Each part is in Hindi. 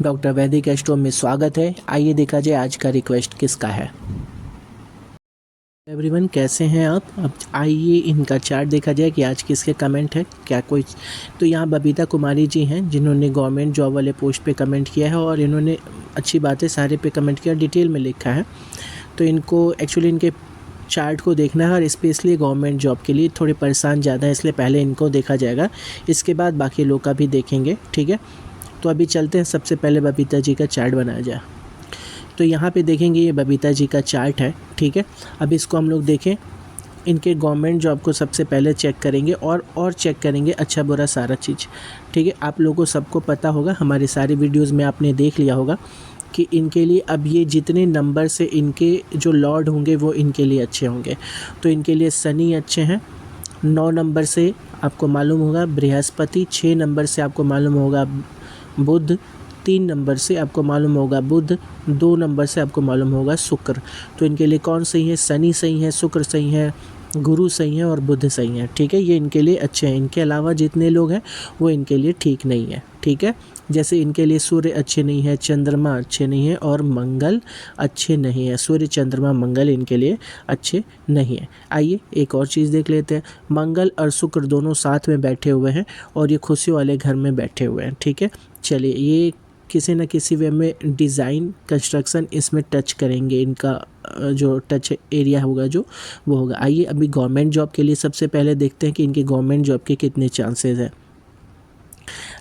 डॉक्टर वैदिक एस्ट्रो में स्वागत है। आइए देखा जाए आज का रिक्वेस्ट किसका है। एवरीवन कैसे हैं आप। अब आइए इनका चार्ट देखा जाए कि आज किसके कमेंट है। क्या कोई तो यहाँ बबीता कुमारी जी हैं जिन्होंने गवर्नमेंट जॉब वाले पोस्ट पे कमेंट किया है और इन्होंने अच्छी बातें सारे पे कमेंट किया, डिटेल में लिखा है। तो इनको एक्चुअली इनके चार्ट को देखना है और स्पेशली गवर्नमेंट जॉब के लिए थोड़े परेशान ज़्यादा है, इसलिए पहले इनको देखा जाएगा, इसके बाद बाकी लोग का भी देखेंगे। ठीक है, तो अभी चलते हैं, सबसे पहले बबीता जी का चार्ट बनाया जाए। तो यहाँ पे देखेंगे ये बबीता जी का चार्ट है। ठीक है, अब इसको हम लोग देखें, इनके गवर्नमेंट जॉब को सबसे पहले चेक करेंगे और चेक करेंगे अच्छा बुरा सारा चीज़। ठीक है, आप लोगों को सबको पता होगा, हमारी सारी वीडियोज़ में आपने देख लिया होगा कि इनके लिए अब ये जितने नंबर से इनके जो लॉर्ड होंगे वो इनके लिए अच्छे होंगे। तो इनके लिए शनि अच्छे हैं, 9 नंबर से आपको मालूम होगा बृहस्पति, 6 नंबर से आपको मालूम होगा बुध, 3 नंबर से आपको मालूम होगा बुध, 2 नंबर से आपको मालूम होगा शुक्र। तो इनके लिए कौन सही है, शनि सही है, शुक्र सही है, गुरु सही है और बुध सही है। ठीक है, ये इनके लिए अच्छे हैं। इनके अलावा जितने लोग हैं वो इनके लिए ठीक नहीं है। ठीक है, जैसे इनके लिए सूर्य अच्छे नहीं है, चंद्रमा अच्छे नहीं है और मंगल अच्छे नहीं है। सूर्य चंद्रमा मंगल इनके लिए अच्छे नहीं है। आइए एक और चीज़ देख लेते हैं। मंगल और शुक्र दोनों साथ में बैठे हुए हैं और ये खुशियों वाले घर में बैठे हुए हैं। ठीक है, चलिए ये किसी न किसी वे में डिज़ाइन कंस्ट्रक्शन इसमें टच करेंगे, इनका जो टच एरिया होगा जो वो होगा। आइए अभी गवर्नमेंट जॉब के लिए सबसे पहले देखते हैं कि इनके गवर्नमेंट जॉब के कितने चांसेस हैं।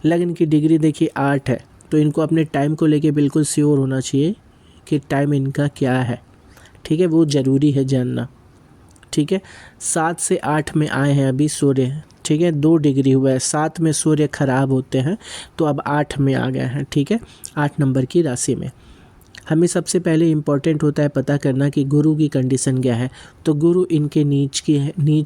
लगन की डिग्री देखिए 8 है, तो इनको अपने टाइम को लेके बिल्कुल श्योर होना चाहिए कि टाइम इनका क्या है। ठीक है, वो ज़रूरी है जानना। ठीक है, 7 से 8 में आए हैं अभी सूर्य। ठीक है, 2 डिग्री हुआ है, 7 में सूर्य खराब होते हैं तो अब 8 में आ गए हैं। ठीक है, 8 नंबर की राशि में हमें सबसे पहले इम्पॉर्टेंट होता है पता करना कि गुरु की कंडीशन क्या है। तो गुरु इनके नीच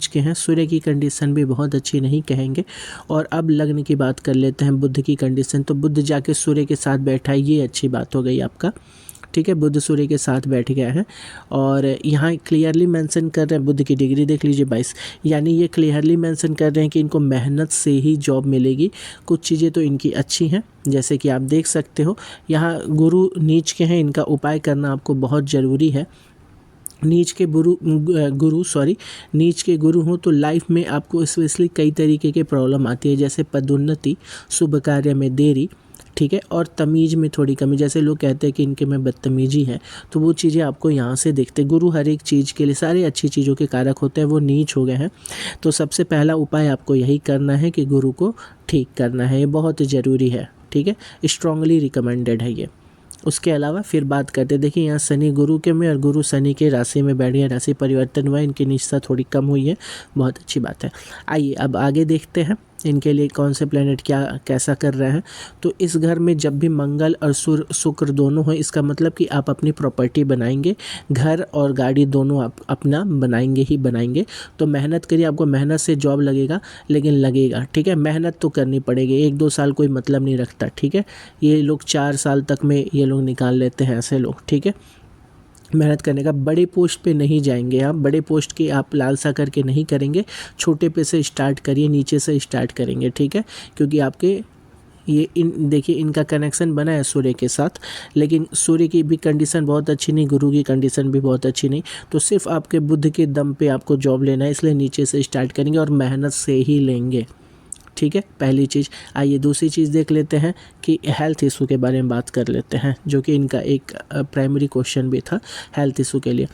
के हैं। सूर्य की कंडीशन भी बहुत अच्छी नहीं कहेंगे। और अब लग्न की बात कर लेते हैं, बुध की कंडीशन। तो बुध जाके सूर्य के साथ बैठा है, ये अच्छी बात हो गई आपका। ठीक है, बुध सूर्य के साथ बैठ गया है और यहाँ क्लियरली मेंशन कर रहे हैं, बुध की डिग्री देख लीजिए 22, यानी ये क्लियरली मेंशन कर रहे हैं कि इनको मेहनत से ही जॉब मिलेगी। कुछ चीज़ें तो इनकी अच्छी हैं, जैसे कि आप देख सकते हो यहाँ गुरु नीच के हैं, इनका उपाय करना आपको बहुत ज़रूरी है। नीच के गुरु हों तो लाइफ में आपको स्पेशली कई तरीके के प्रॉब्लम आती है, जैसे पदोन्नति, शुभ कार्य में देरी। ठीक है, और तमीज़ में थोड़ी कमी, जैसे लोग कहते हैं कि इनके में बदतमीजी है, तो वो चीज़ें आपको यहाँ से दिखते। गुरु हर एक चीज़ के लिए, सारी अच्छी चीज़ों के कारक होते हैं, वो नीच हो गए हैं। तो सबसे पहला उपाय आपको यही करना है कि गुरु को ठीक करना है, ये बहुत ज़रूरी है। ठीक है, स्ट्रांगली रिकमेंडेड है ये। उसके अलावा फिर बात करते, देखिए यहाँ शनि गुरु के में और गुरु शनि के राशि में बैठ गया, राशि परिवर्तन हुआ, इनकी निष्ठा थोड़ी कम हुई है, बहुत अच्छी बात है। आइए अब आगे देखते हैं इनके लिए कौन से प्लेनेट क्या कैसा कर रहे हैं। तो इस घर में जब भी मंगल और शुक्र दोनों हैं, इसका मतलब कि आप अपनी प्रॉपर्टी बनाएंगे, घर और गाड़ी दोनों आप अपना बनाएंगे ही बनाएंगे। तो मेहनत करिए, आपको मेहनत से जॉब लगेगा, लेकिन लगेगा। ठीक है, मेहनत तो करनी पड़ेगी, 1-2 साल कोई मतलब नहीं रखता। ठीक है, ये लोग 4 साल तक में ये लोग निकाल लेते हैं ऐसे लोग। ठीक है, मेहनत करने का, बड़े पोस्ट पे नहीं जाएंगे आप, बड़े पोस्ट की आप लालसा करके नहीं करेंगे, छोटे पे से स्टार्ट करिए, नीचे से स्टार्ट करेंगे। ठीक है, क्योंकि आपके ये देखिए इनका कनेक्शन बना है सूर्य के साथ, लेकिन सूर्य की भी कंडीशन बहुत अच्छी नहीं, गुरु की कंडीशन भी बहुत अच्छी नहीं। तो सिर्फ आपके बुद्ध के दम पे आपको जॉब लेना है, इसलिए नीचे से स्टार्ट करेंगे और मेहनत से ही लेंगे। ठीक है, पहली चीज़। आइए दूसरी चीज़ देख लेते हैं कि हेल्थ इशू के बारे में बात कर लेते हैं, जो कि इनका एक प्राइमरी क्वेश्चन भी था हेल्थ इशू के लिए।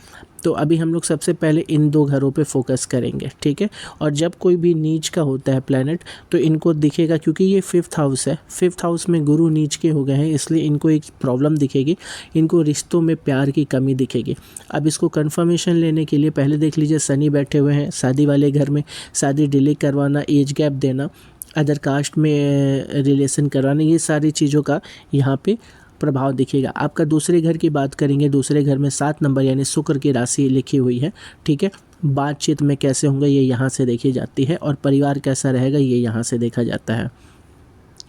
तो अभी हम लोग सबसे पहले इन 2 घरों पे फोकस करेंगे। ठीक है, और जब कोई भी नीच का होता है प्लैनेट तो इनको दिखेगा, क्योंकि ये 5th हाउस है, 5th हाउस में गुरु नीच के हो गए हैं, इसलिए इनको एक प्रॉब्लम दिखेगी, इनको रिश्तों में प्यार की कमी दिखेगी। अब इसको कन्फर्मेशन लेने के लिए पहले देख लीजिए, शनि बैठे हुए हैं शादी वाले घर में, शादी डिले करवाना, एज गैप देना, अदर कास्ट में रिलेशन करवाना, ये सारी चीज़ों का यहाँ पे प्रभाव दिखेगा। आपका दूसरे घर की बात करेंगे, दूसरे घर में 7 नंबर यानी शुक्र की राशि लिखी हुई है। ठीक है, बातचीत में कैसे होंगे ये यहाँ से देखी जाती है, और परिवार कैसा रहेगा ये यहाँ से देखा जाता है।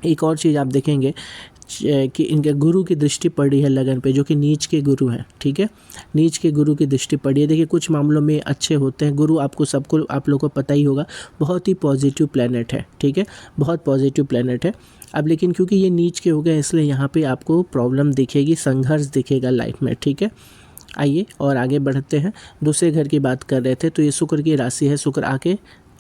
एक और चीज़ आप देखेंगे कि इनके गुरु की दृष्टि पड़ी है लगन पे, जो कि नीच के गुरु हैं, ठीक है, नीच के गुरु की दृष्टि पड़ी है। देखिए कुछ मामलों में अच्छे होते हैं गुरु, आपको सबको आप लोगों को पता ही होगा, बहुत ही पॉजिटिव प्लैनेट है, ठीक है, बहुत पॉजिटिव प्लैनेट है। अब लेकिन क्योंकि ये नीच के हो गए इसलिए यहाँ पे आपको प्रॉब्लम दिखेगी, संघर्ष दिखेगा लाइफ में, ठीक है। आइए और आगे बढ़ते हैं। दूसरे घर की बात कर रहे थे, तो ये शुक्र की राशि है, शुक्र आके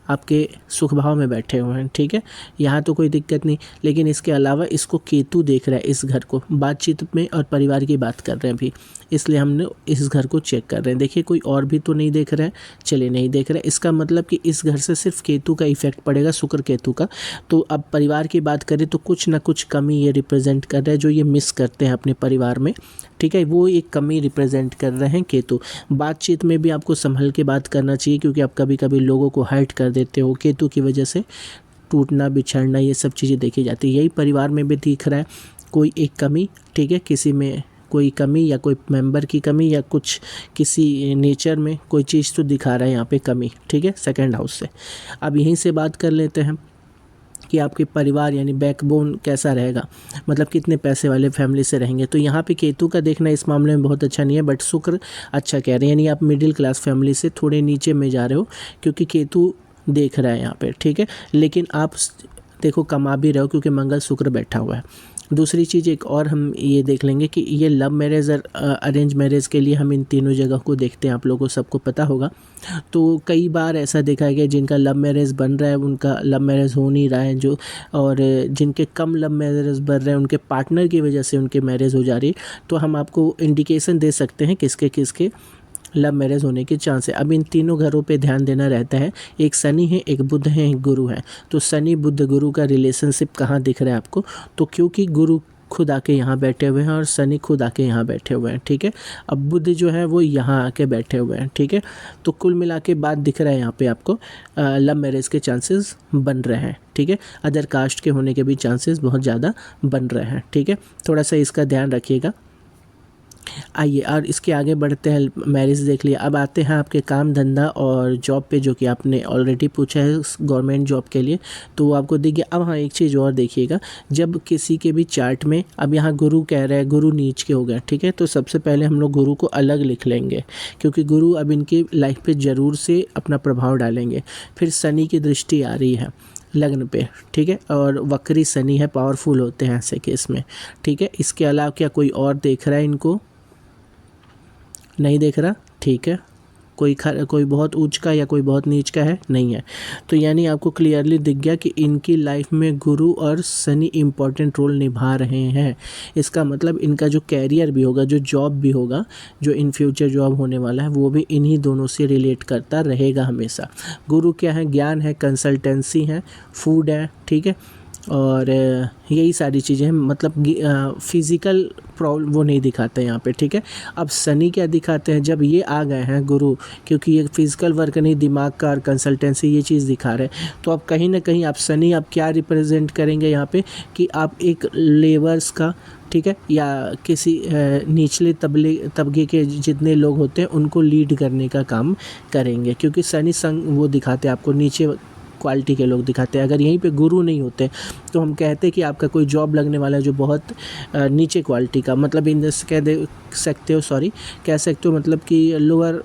आपके सुख भाव में बैठे हुए हैं, ठीक है, यहाँ तो कोई दिक्कत नहीं। लेकिन इसके अलावा इसको केतु देख रहा है, इस घर को बातचीत में और परिवार की बात कर रहे हैं अभी, इसलिए हमने इस घर को चेक कर रहे हैं। देखिए कोई और भी तो नहीं देख रहे हैं, चलिए नहीं देख रहे हैं, इसका मतलब कि इस घर से सिर्फ केतु का इफेक्ट पड़ेगा, शुक्र केतु का। तो अब परिवार की बात करें तो कुछ ना कुछ कमी ये रिप्रेजेंट कर रहा है, जो ये मिस करते हैं अपने परिवार में, ठीक है, वो एक कमी रिप्रेजेंट कर रहे हैं केतु। बातचीत में भी आपको संभल के बात करना चाहिए, क्योंकि आप कभी कभी लोगों को हर्ट कर देते हो, केतु की वजह से टूटना बिछड़ना ये सब चीज़ें देखी जाती है। यही परिवार में भी दिख रहा है कोई एक कमी, ठीक है, किसी में कोई कमी या कोई मेंबर की कमी या कुछ किसी नेचर में कोई चीज़ तो दिखा रहा है यहाँ पे कमी, ठीक है, सेकंड हाउस से। अब यहीं से बात कर लेते हैं कि आपके परिवार यानी बैकबोन कैसा रहेगा, मतलब कितने पैसे वाले फैमिली से रहेंगे। तो यहाँ पे केतु का देखना इस मामले में बहुत अच्छा नहीं है, बट शुक्र अच्छा कह रहे हैं, यानी आप मिडिल क्लास फैमिली से थोड़े नीचे में जा रहे हो, क्योंकि केतु देख रहा है यहाँ पे, ठीक है। लेकिन आप देखो कमा भी रहे हो, क्योंकि मंगल शुक्र बैठा हुआ है। दूसरी चीज़ एक और हम ये देख लेंगे कि ये लव मैरिज और अरेंज मैरिज के लिए हम इन तीनों जगह को देखते हैं, आप लोगों को सबको पता होगा। तो कई बार ऐसा देखा गया जिनका लव मैरिज बन रहा है उनका लव मैरिज हो नहीं रहा है, जो और जिनके कम लव मैरिज बन रहे हैं उनके पार्टनर की वजह से उनके मैरिज हो जा रही है। तो हम आपको इंडिकेशन दे सकते हैं किसके किसके लव मैरिज होने के चांस है। अब इन तीनों घरों पे ध्यान देना रहता है, एक शनि है, एक बुध है, एक गुरु है। तो शनि बुध गुरु का रिलेशनशिप कहाँ दिख रहा है आपको, तो क्योंकि गुरु खुद आके यहाँ बैठे हुए हैं और शनि खुद आके यहाँ बैठे हुए हैं, ठीक है। अब बुध जो है वो यहाँ आके बैठे हुए हैं, ठीक है। तो कुल मिला के बात दिख रहा है यहाँ पे आपको लव मैरिज के चांसेस बन रहे हैं, ठीक है। अदर कास्ट के होने के भी चांसेस बहुत ज़्यादा बन रहे हैं, ठीक है, थोड़ा सा इसका ध्यान रखिएगा। आइए और इसके आगे बढ़ते हैं, मैरिज देख लिया, अब आते हैं आपके काम धंधा और जॉब पे, जो कि आपने ऑलरेडी पूछा है गवर्नमेंट जॉब के लिए, तो वो आपको देखिए। अब हाँ एक चीज़ और देखिएगा, जब किसी के भी चार्ट में, अब यहाँ गुरु कह रहा है गुरु नीच के हो गए, ठीक है, तो सबसे पहले हम लोग गुरु को अलग लिख लेंगे, क्योंकि गुरु अब इनकी लाइफ पे ज़रूर से अपना प्रभाव डालेंगे। फिर शनि की दृष्टि आ रही है लग्न पे, ठीक है, और वक्री शनि है, पावरफुल होते हैं ऐसे केस में, ठीक है। इसके अलावा क्या कोई और देख रहा है इनको, नहीं देख रहा, ठीक है, कोई बहुत ऊंच का या कोई बहुत नीच का है, नहीं है। तो यानी आपको क्लियरली दिख गया कि इनकी लाइफ में गुरु और शनि इम्पॉर्टेंट रोल निभा रहे हैं। इसका मतलब इनका जो कैरियर भी होगा, जो जॉब भी होगा, जो इन फ्यूचर जॉब होने वाला है, वो भी इन्हीं दोनों से रिलेट करता रहेगा हमेशा। गुरु क्या है, ज्ञान है, कंसल्टेंसी है, फूड है, ठीक है, और यही सारी चीज़ें हैं, मतलब फिज़िकल प्रॉब्लम वो नहीं दिखाते हैं यहाँ पे, ठीक है। अब शनि क्या दिखाते हैं, जब ये आ गए हैं गुरु, क्योंकि ये फिज़िकल वर्क नहीं, दिमाग का और कंसल्टेंसी ये चीज़ दिखा रहे हैं। तो अब कहीं ना कहीं आप शनि आप क्या रिप्रेजेंट करेंगे यहाँ पे, कि आप एक लेबर्स का, ठीक है, या किसी निचले तबके के जितने लोग होते हैं उनको लीड करने का काम करेंगे, क्योंकि शनि संग वो दिखाते हैं आपको, नीचे क्वालिटी के लोग दिखाते हैं। अगर यहीं पे गुरु नहीं होते तो हम कहते हैं कि आपका कोई जॉब लगने वाला है जो बहुत नीचे क्वालिटी का, मतलब इन कह सकते हो मतलब कि लोअर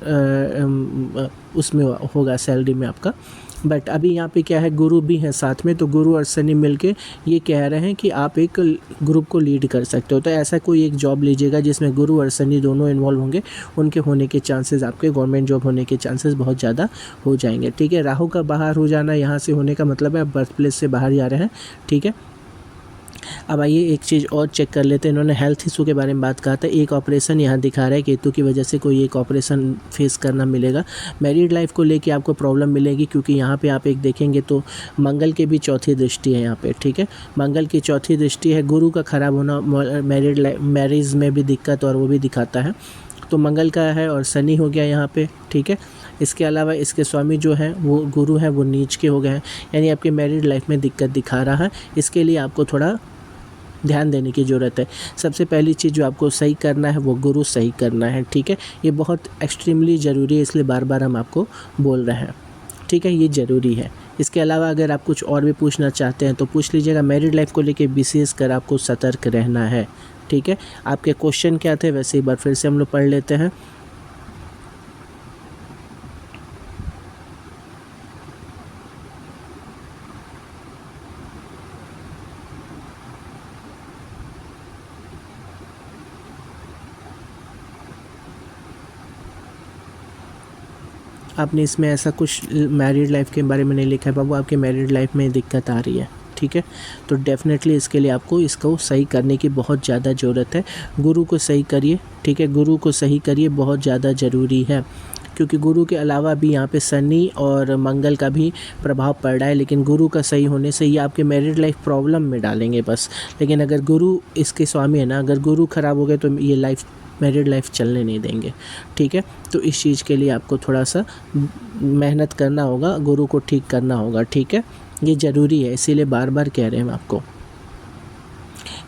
उसमें होगा सैलरी में आपका। बट अभी यहाँ पे क्या है, गुरु भी है साथ में, तो गुरु और शनि मिलके ये कह रहे हैं कि आप एक ग्रुप को लीड कर सकते हो। तो ऐसा कोई एक जॉब लीजिएगा जिसमें गुरु और शनि दोनों इन्वॉल्व होंगे, उनके होने के चांसेस, आपके गवर्नमेंट जॉब होने के चांसेस बहुत ज़्यादा हो जाएंगे, ठीक है। राहु का बाहर हो जाना यहाँ से होने का मतलब है आप बर्थ प्लेस से बाहर जा रहे हैं, ठीक है। अब आइए एक चीज़ और चेक कर लेते हैं, इन्होंने हेल्थ इशू के बारे में बात कहा था। एक ऑपरेशन यहाँ दिखा रहा है, केतु की वजह से कोई एक ऑपरेशन फेस करना मिलेगा। मैरिड लाइफ को लेके आपको प्रॉब्लम मिलेगी, क्योंकि यहाँ पे आप एक देखेंगे तो मंगल की भी चौथी दृष्टि है यहाँ पे, ठीक है, मंगल की चौथी दृष्टि है। गुरु का खराब होना मैरिज में भी दिक्कत और वो भी दिखाता है, तो मंगल का है और शनि हो गया यहाँ पे, ठीक है। इसके अलावा इसके स्वामी जो हैं वो गुरु हैं, वो नीच के हो गए हैं, यानी आपके मैरिड लाइफ में दिक्कत दिखा रहा है। इसके लिए आपको थोड़ा ध्यान देने की ज़रूरत है। सबसे पहली चीज़ जो आपको सही करना है वो गुरु सही करना है, ठीक है, ये बहुत एक्सट्रीमली ज़रूरी है, इसलिए बार बार हम आपको बोल रहे हैं, ठीक है, ये ज़रूरी है। इसके अलावा अगर आप कुछ और भी पूछना चाहते हैं तो पूछ लीजिएगा। मैरिड लाइफ को लेके विशेष कर आपको सतर्क रहना है, ठीक है। आपके क्वेश्चन क्या थे वैसे एक बार फिर से हम लोग पढ़ लेते हैं। आपने इसमें ऐसा कुछ मैरिड लाइफ के बारे में नहीं लिखा है बाबू, आपके मैरिड लाइफ में दिक्कत आ रही है, ठीक है, तो डेफ़िनेटली इसके लिए आपको इसको सही करने की बहुत ज़्यादा ज़रूरत है। गुरु को सही करिए, ठीक है, गुरु को सही करिए, बहुत ज़्यादा ज़रूरी है, क्योंकि गुरु के अलावा भी यहाँ पे शनि और मंगल का भी प्रभाव पड़ रहा है, लेकिन गुरु का सही होने से ये आपके मैरिड लाइफ प्रॉब्लम में डालेंगे बस। लेकिन अगर गुरु इसके स्वामी है ना, अगर गुरु ख़राब हो गए तो ये लाइफ मैरिड लाइफ चलने नहीं देंगे, ठीक है। तो इस चीज़ के लिए आपको थोड़ा सा मेहनत करना होगा, गुरु को ठीक करना होगा, ठीक है, ये ज़रूरी है, इसीलिए बार बार कह रहे हैं हम आपको।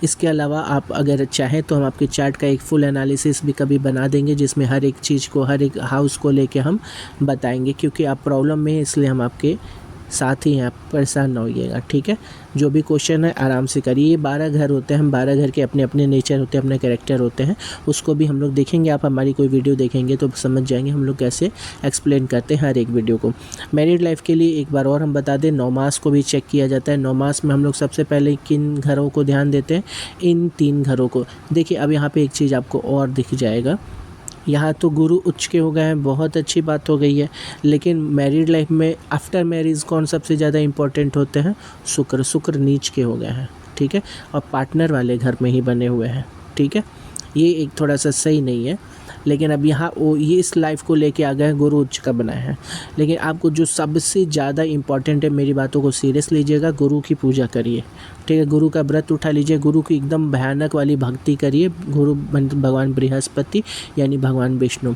इसके अलावा आप अगर चाहें तो हम आपके चार्ट का एक फुल एनालिसिस भी कभी बना देंगे, जिसमें हर एक चीज़ को, हर एक हाउस को लेके हम बताएंगे, क्योंकि आप प्रॉब्लम में हैं इसलिए हम आपके साथ ही हैं, आप परेशान ना होइएगा, ठीक है। जो भी क्वेश्चन है आराम से करिए। ये 12 घर होते हैं, हम 12 घर के अपने अपने नेचर होते हैं, अपने कैरेक्टर होते हैं, उसको भी हम लोग देखेंगे। आप हमारी कोई वीडियो देखेंगे तो समझ जाएंगे हम लोग कैसे एक्सप्लेन करते हैं हर एक वीडियो को। मैरिड लाइफ के लिए एक बार और हम बता दें, 9 मास को भी चेक किया जाता है। 9 मास में हम लोग सबसे पहले किन घरों को ध्यान देते हैं, इन 3 घरों को। देखिए अब यहाँ पर एक चीज़ आपको और दिख जाएगा, यहाँ तो गुरु उच्च के हो गए हैं, बहुत अच्छी बात हो गई है, लेकिन मैरिड लाइफ में आफ्टर मैरिज कौन सबसे ज़्यादा इम्पोर्टेंट होते हैं, शुक्र। शुक्र नीच के हो गए हैं, ठीक है, और पार्टनर वाले घर में ही बने हुए हैं, ठीक है। ये एक थोड़ा सा सही नहीं है, लेकिन अब यहाँ वो ये इस लाइफ को लेके आ गए, गुरु उच्च का बनाए हैं। लेकिन आपको जो सबसे ज़्यादा इम्पॉर्टेंट है, मेरी बातों को सीरियस लीजिएगा, गुरु की पूजा करिए, ठीक है, गुरु का व्रत उठा लीजिए, गुरु की एकदम भयानक वाली भक्ति करिए। गुरु भगवान बृहस्पति यानी भगवान विष्णु,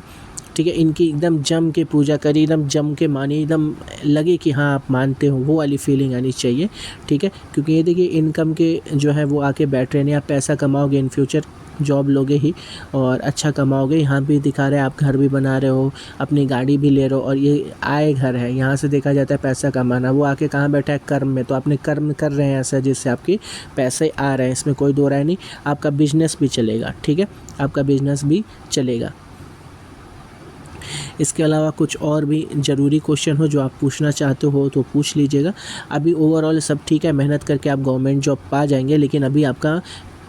ठीक है, इनकी एकदम जम के पूजा करिए, एकदम जम के मानिए, एकदम लगे कि हाँ आप मानते हो, वो वाली फीलिंग आनी चाहिए, ठीक है। क्योंकि ये देखिए इनकम के जो है वो आके बैठ रहे हैं, आप पैसा कमाओगे, इन फ्यूचर जॉब लोगे ही और अच्छा कमाओगे। यहाँ भी दिखा रहे हैं आप घर भी बना रहे हो, अपनी गाड़ी भी ले रहे हो, और ये आय घर है, यहाँ से देखा जाता है पैसा कमाना। वो आके कहाँ बैठा है, कर्म में, तो आपने कर्म कर रहे हैं ऐसा जिससे आपके पैसे आ रहे हैं, इसमें कोई दो राय नहीं। आपका बिजनेस भी चलेगा, ठीक है, आपका बिजनेस भी चलेगा। इसके अलावा कुछ और भी ज़रूरी क्वेश्चन हो जो आप पूछना चाहते हो तो पूछ लीजिएगा। अभी ओवरऑल सब ठीक है, मेहनत करके आप गवर्नमेंट जॉब पा जाएंगे, लेकिन अभी आपका,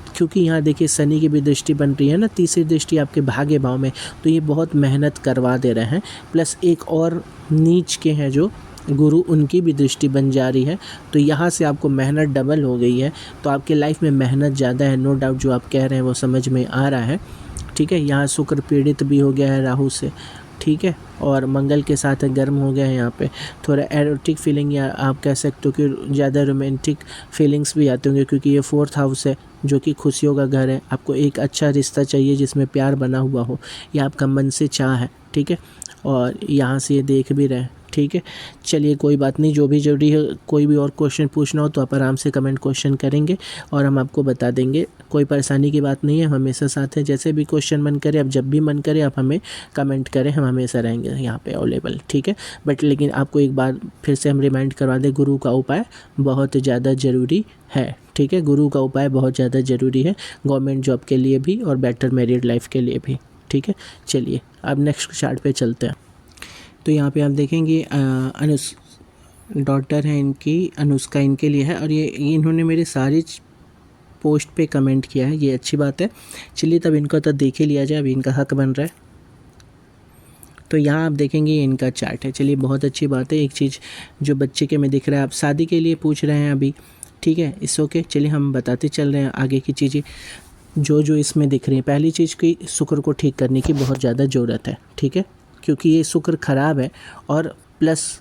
क्योंकि यहाँ देखिए शनि की भी दृष्टि बन रही है ना, तीसरी दृष्टि आपके भाग्य भाव में, तो ये बहुत मेहनत करवा दे रहे हैं। प्लस एक और नीच के हैं जो गुरु, उनकी भी दृष्टि बन जा रही है, तो यहाँ से आपको मेहनत डबल हो गई है। तो आपके लाइफ में मेहनत ज़्यादा है, नो डाउट, जो आप कह रहे हैं वो समझ में आ रहा है, ठीक है। यहाँ शुक्र पीड़ित भी हो गया है राहु से, ठीक है, और मंगल के साथ गर्म हो गया है। यहाँ पे थोड़ा एरोटिक फीलिंग, या आप कह सकते हो कि ज़्यादा रोमांटिक फीलिंग्स भी आते होंगे, क्योंकि ये 4th हाउस है जो कि खुशियों का घर है। आपको एक अच्छा रिश्ता चाहिए जिसमें प्यार बना हुआ हो, ये आपका मन से चाह है, ठीक है, और यहाँ से ये देख भी रहे हैं, ठीक है। चलिए कोई बात नहीं, जो भी जरूरी है, कोई भी और क्वेश्चन पूछना हो तो आप आराम से कमेंट क्वेश्चन करेंगे और हम आपको बता देंगे, कोई परेशानी की बात नहीं है, हम हमेशा साथ हैं। जैसे भी क्वेश्चन मन करे, आप जब भी मन करे आप हमें कमेंट करें, हम हमेशा रहेंगे यहाँ पे अवेलेबल, ठीक है। बट लेकिन आपको एक बार फिर से हम रिमाइंड करवा दें, गुरु का उपाय बहुत ज़्यादा ज़रूरी है, ठीक है, गुरु का उपाय बहुत ज़्यादा ज़रूरी है, गवर्नमेंट जॉब के लिए भी और बेटर मैरिड लाइफ के लिए भी, ठीक है। चलिए अब नेक्स्ट चार्ट पे चलते हैं। तो यहाँ पे आप देखेंगे डॉटर है इनकी, अनुष्का इनके लिए है, और ये इन्होंने मेरे सारी पोस्ट पे कमेंट किया है, ये अच्छी बात है। चलिए तब इनको तो देख ही लिया जाए, अभी इनका हक बन रहा है। तो यहाँ आप देखेंगे ये इनका चार्ट है। चलिए बहुत अच्छी बात है। एक चीज़ जो बच्चे के में दिख रहा है, आप शादी के लिए पूछ रहे हैं अभी, ठीक है, इट्स ओके। चलिए हम बताते चल रहे हैं आगे की चीज़ें जो इसमें दिख रही है। पहली चीज़ की शुक्र को ठीक करने की बहुत ज़्यादा ज़रूरत है, ठीक है, क्योंकि ये शुक्र ख़राब है और प्लस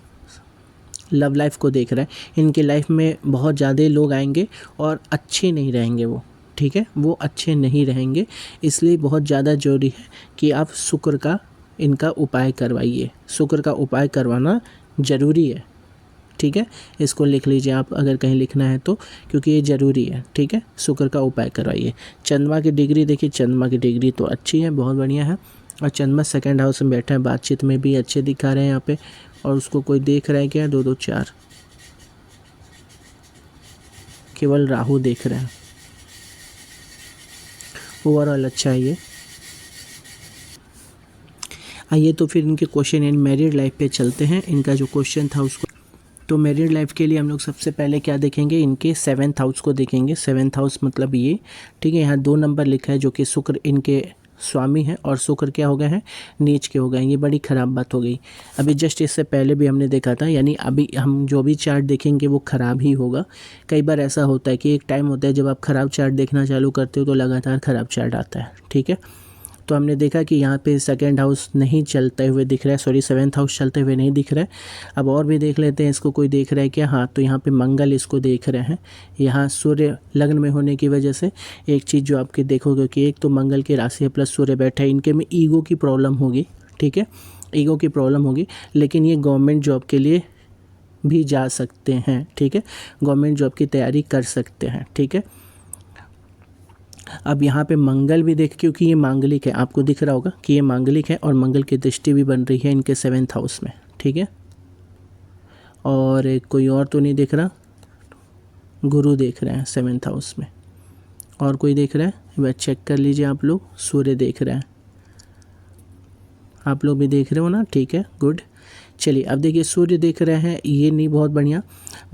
लव लाइफ को देख रहा है। इनके लाइफ में बहुत ज़्यादा लोग आएंगे और अच्छे नहीं रहेंगे वो, ठीक है, वो अच्छे नहीं रहेंगे। इसलिए बहुत ज़्यादा ज़रूरी है कि आप शुक्र का इनका उपाय करवाइए, शुक्र का उपाय करवाना ज़रूरी है, ठीक है। इसको लिख लीजिए आप अगर कहीं लिखना है तो, क्योंकि ये ज़रूरी है, ठीक है। शुक्र का उपाय करवाइए। चंद्रमा की डिग्री देखिए, चंद्रमा की डिग्री तो अच्छी है, बहुत बढ़िया है। और चंद्रमा सेकंड हाउस में बैठा है, बातचीत में भी अच्छे दिखा रहे हैं यहाँ पे। और उसको कोई देख रहा है क्या? 2 2 4, केवल राहु देख रहे हैं। ओवरऑल अच्छा है ये। आइए तो फिर इनके क्वेश्चन इन मैरिड लाइफ पे चलते हैं। इनका जो क्वेश्चन था उसको, तो मैरिड लाइफ के लिए हम लोग सबसे पहले क्या देखेंगे? इनके 7th हाउस को देखेंगे। 7th हाउस मतलब ये, ठीक है। यहाँ 2 नंबर लिखा है जो कि शुक्र इनके स्वामी है, और शुक्र क्या हो गए हैं? नीच के हो गए। ये बड़ी ख़राब बात हो गई। अभी जस्ट इससे पहले भी हमने देखा था, यानी अभी हम जो भी चार्ट देखेंगे वो ख़राब ही होगा। कई बार ऐसा होता है कि एक टाइम होता है जब आप ख़राब चार्ट देखना चालू करते हो तो लगातार ख़राब चार्ट आता है, ठीक है। तो हमने देखा कि यहाँ पे 2nd हाउस नहीं चलते हुए दिख रहा है, सॉरी 7th हाउस चलते हुए नहीं दिख रहा है। अब और भी देख लेते हैं, इसको कोई देख रहा है क्या? हाँ, तो यहाँ पे मंगल इसको देख रहे हैं। यहाँ सूर्य लग्न में होने की वजह से एक चीज़ जो आपके देखोगे कि एक तो मंगल की राशि है प्लस सूर्य बैठा है, इनके में ईगो की प्रॉब्लम होगी, ठीक है, ईगो की प्रॉब्लम होगी। लेकिन ये गवर्नमेंट जॉब के लिए भी जा सकते हैं, ठीक है, गवर्नमेंट जॉब की तैयारी कर सकते हैं, ठीक है। अब यहाँ पे मंगल भी देख, क्योंकि ये मांगलिक है, आपको दिख रहा होगा कि ये मांगलिक है और मंगल की दृष्टि भी बन रही है इनके 7th हाउस में, ठीक है। और कोई और तो नहीं दिख रहा, गुरु देख रहे हैं 7th हाउस में। और कोई देख रहा है? वह चेक कर लीजिए आप लोग। सूर्य देख रहे हैं, आप लोग भी देख रहे हो ना, ठीक है, गुड। चलिए अब देखिए, सूर्य देख रहे हैं, ये नहीं बहुत बढ़िया,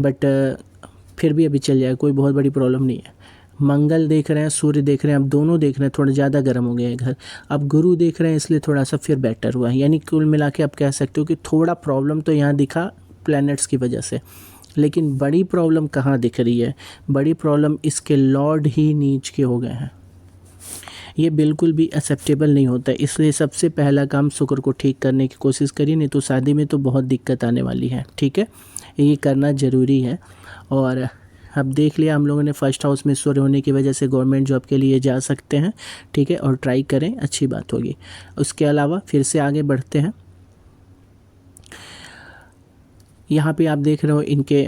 बट फिर भी अभी चल जाएगा, कोई बहुत बड़ी प्रॉब्लम नहीं है। मंगल देख रहे हैं, सूर्य देख रहे हैं, अब दोनों देख रहे हैं, थोड़ा ज़्यादा गर्म हो गया है घर। अब गुरु देख रहे हैं, इसलिए थोड़ा सा फिर बेटर हुआ है। यानी कुल मिला के आप कह सकते हो कि थोड़ा प्रॉब्लम तो यहाँ दिखा प्लैनेट्स की वजह से, लेकिन बड़ी प्रॉब्लम कहाँ दिख रही है? बड़ी प्रॉब्लम इसके लॉर्ड ही नीच के हो गए हैं। ये बिल्कुल भी एक्सेप्टेबल नहीं होता है, इसलिए सबसे पहला काम शुक्र को ठीक करने की कोशिश करिए, नहीं तो शादी में तो बहुत दिक्कत आने वाली है, ठीक है। ये करना ज़रूरी है। और अब देख लिया हम लोगों ने, 1st हाउस में सूर्य होने की वजह से गवर्नमेंट जॉब के लिए जा सकते हैं, ठीक है, और ट्राई करें, अच्छी बात होगी। उसके अलावा फिर से आगे बढ़ते हैं। यहाँ पे आप देख रहे हो इनके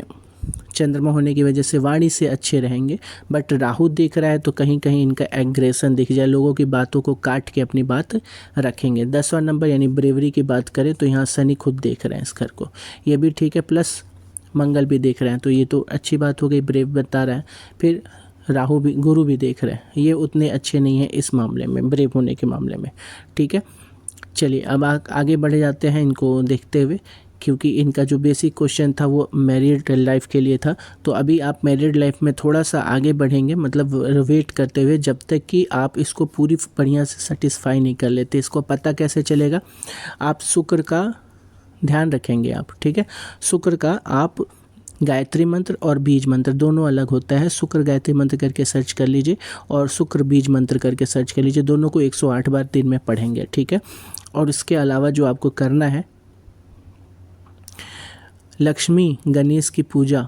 चंद्रमा होने की वजह से वाणी से अच्छे रहेंगे, बट राहु दिख रहा है तो कहीं कहीं इनका एग्रेशन दिख जाए, लोगों की बातों को काट के अपनी बात रखेंगे। 10वां नंबर यानी ब्रेवरी की बात करें तो यहाँ शनि खुद देख रहे हैं इस घर को, ये भी ठीक है, प्लस मंगल भी देख रहे हैं, तो ये तो अच्छी बात हो गई, ब्रेव बता रहा है। फिर राहु भी, गुरु भी देख रहे हैं, ये उतने अच्छे नहीं हैं इस मामले में, ब्रेव होने के मामले में, ठीक है। चलिए अब आगे बढ़े जाते हैं इनको देखते हुए, क्योंकि इनका जो बेसिक क्वेश्चन था वो मैरिड लाइफ के लिए था। तो अभी आप मैरिड लाइफ में थोड़ा सा आगे बढ़ेंगे, मतलब वेट करते हुए, जब तक कि आप इसको पूरी बढ़िया से सेटिस्फाई नहीं कर लेते। इसको पता कैसे चलेगा? आप शुक्र का ध्यान रखेंगे आप, ठीक है। शुक्र का आप गायत्री मंत्र और बीज मंत्र दोनों अलग होता है। शुक्र गायत्री मंत्र करके सर्च कर लीजिए और शुक्र बीज मंत्र करके सर्च कर लीजिए, दोनों को 108 बार दिन में पढ़ेंगे, ठीक है। और इसके अलावा जो आपको करना है, लक्ष्मी गणेश की पूजा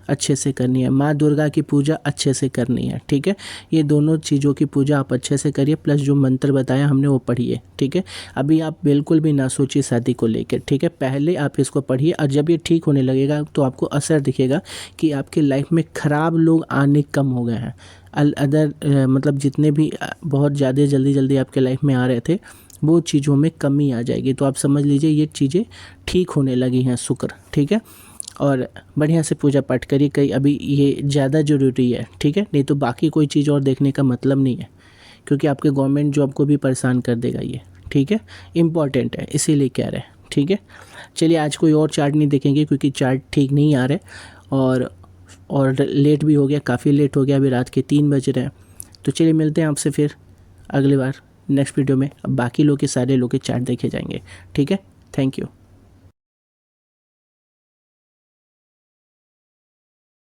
अच्छे से करनी है, माँ दुर्गा की पूजा अच्छे से करनी है, ठीक है। ये दोनों चीज़ों की पूजा आप अच्छे से करिए, प्लस जो मंत्र बताया हमने वो पढ़िए, ठीक है। अभी आप बिल्कुल भी ना सोचिए शादी को लेकर, ठीक है। पहले आप इसको पढ़िए और जब ये ठीक होने लगेगा तो आपको असर दिखेगा कि आपके लाइफ में ख़राब लोग आने कम हो गए हैं। मतलब जितने भी बहुत ज़्यादा जल्दी आपके लाइफ में आ रहे थे वो चीज़ों में कमी आ जाएगी। तो आप समझ लीजिए ये चीज़ें ठीक होने लगी हैं, शुक्र, ठीक है। और बढ़िया से पूजा पाठ करिए, कहीं अभी ये ज़्यादा ज़रूरी है, ठीक है। नहीं तो बाकी कोई चीज़ और देखने का मतलब नहीं है, क्योंकि आपके गवर्नमेंट जॉब को भी परेशान कर देगा ये, ठीक है। इम्पॉर्टेंट है, इसीलिए कह रहे हैं, ठीक है। चलिए आज कोई और चार्ट नहीं देखेंगे क्योंकि चार्ट ठीक नहीं आ रहे, और लेट भी हो गया, काफ़ी लेट हो गया, अभी रात के 3 बज रहे हैं। तो चलिए मिलते हैं आपसे फिर अगली बार नेक्स्ट वीडियो में। अब बाकी लोग के सारे लोग के चार्ट देखे जाएंगे, ठीक है। Thank you.